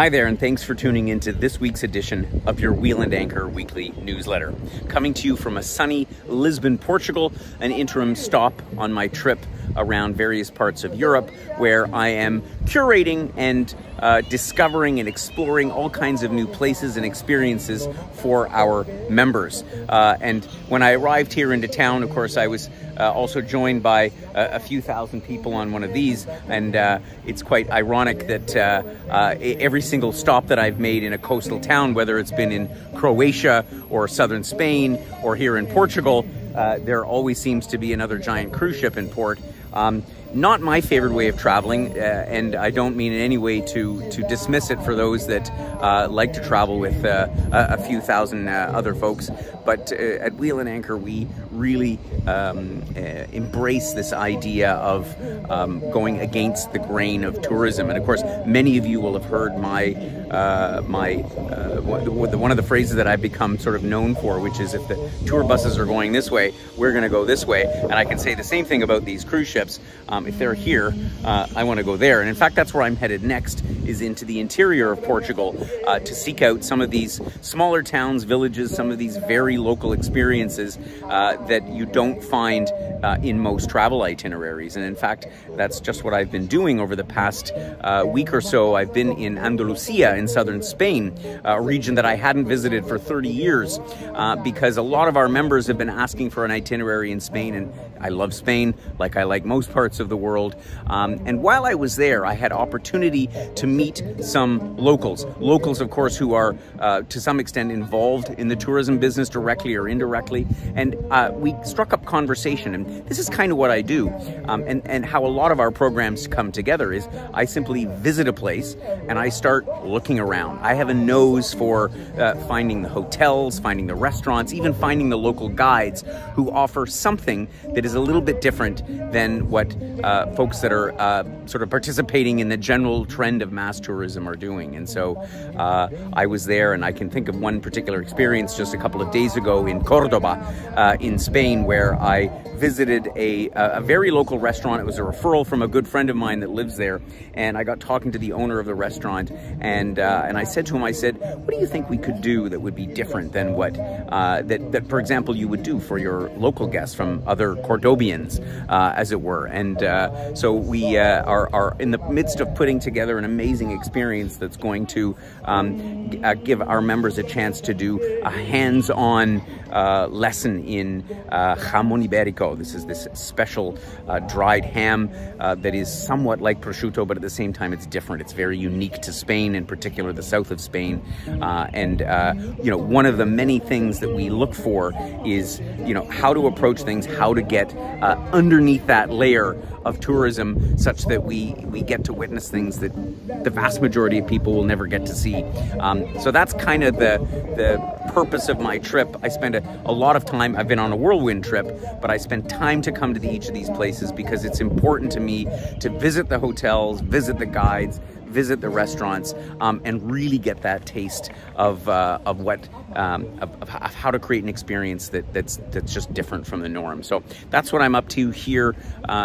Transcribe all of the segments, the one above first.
Hi there, and thanks for tuning into this week's edition of your Wheel and Anchor weekly newsletter. Coming to you from a sunny Lisbon, Portugal, an interim stop on my trip around various parts of Europe, where I am curating and discovering and exploring all kinds of new places and experiences for our members. And when I arrived here into town, of course, I was also joined by a few thousand people on one of these, and it's quite ironic that every single stop that I've made in a coastal town, whether it's been in Croatia or southern Spain or here in Portugal, there always seems to be another giant cruise ship in port. Not my favorite way of traveling, and I don't mean in any way to dismiss it for those that like to travel with a few thousand other folks. But at Wheel and Anchor, we really embrace this idea of going against the grain of tourism. And of course, many of you will have heard one of the phrases that I've become sort of known for, which is, if the tour buses are going this way, we're going to go this way. And I can say the same thing about these cruise ships. If they're here, I want to go there. And in fact, that's where I'm headed next, is into the interior of Portugal to seek out some of these smaller towns, villages, some of these very local experiences that you don't find in most travel itineraries. And in fact, that's just what I've been doing over the past week or so. I've been in Andalusia in southern Spain, a region that I hadn't visited for 30 years because a lot of our members have been asking for an itinerary in Spain, and I love Spain like I like most parts of the world. And while I was there, I had opportunity to meet some locals, of course, who are to some extent involved in the tourism business directly or indirectly. And we struck up conversation, and this is kind of what I do. And how a lot of our programs come together is I simply visit a place and I start looking around. I have a nose for finding the hotels, finding the restaurants, even finding the local guides who offer something that is a little bit different than what folks that are sort of participating in the general trend of mass tourism are doing. And so I was there, and I can think of one particular experience just a couple of days ago in Cordoba in Spain, where I visited a very local restaurant. It was a referral from a good friend of mine that lives there, and I got talking to the owner of the restaurant, and I said to him, I said, what do you think we could do that would be different than what that for example, you would do for your local guests from other Cordobians, as it were. And so we are in the midst of putting together an amazing experience that's going to give our members a chance to do a hands-on lesson in jamón ibérico. This is this special dried ham that is somewhat like prosciutto, but at the same time it's different. It's very unique to Spain, in particular the south of Spain. And you know, one of the many things that we look for is, you know, how to approach things, how to get underneath that layer of tourism, such that we get to witness things that the vast majority of people will never get to see. So that's kind of the purpose of my trip. I spend a lot of time, I've been on a whirlwind trip, but I spend time to come to each of these places because it's important to me to visit the hotels, visit the guides, visit the restaurants, and really get that taste of what of how to create an experience that's just different from the norm. So that's what I'm up to here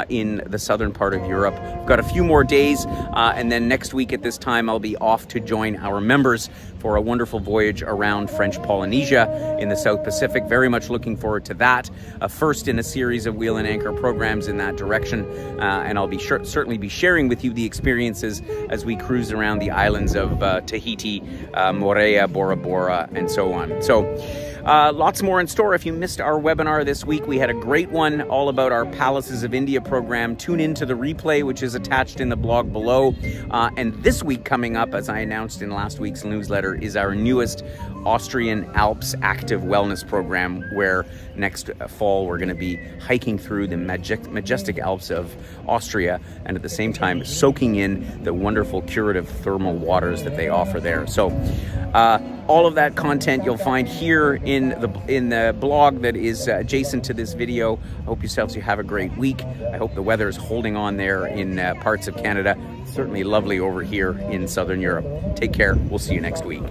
in the southern part of Europe. I've got a few more days, and then next week at this time I'll be off to join our members for a wonderful voyage around French Polynesia in the South Pacific. Very much looking forward to that. First in a series of Wheel and Anchor programs in that direction, and I'll be certainly be sharing with you the experiences as we cruise around the islands of Tahiti, Moorea, Bora Bora, and so on. So lots more in store. If you missed our webinar this week, we had a great one all about our Palaces of India program. Tune into the replay, which is attached in the blog below. And this week coming up, as I announced in last week's newsletter, is our newest Austrian Alps active wellness program, where next fall we're going to be hiking through the majestic Alps of Austria, and at the same time soaking in the wonderful curative thermal waters that they offer there. So all of that content you'll find here in the blog that is adjacent to this video. I hope you have a great week. I hope the weather is holding on there in parts of Canada. It's certainly lovely over here in Southern Europe. Take care. We'll see you next week.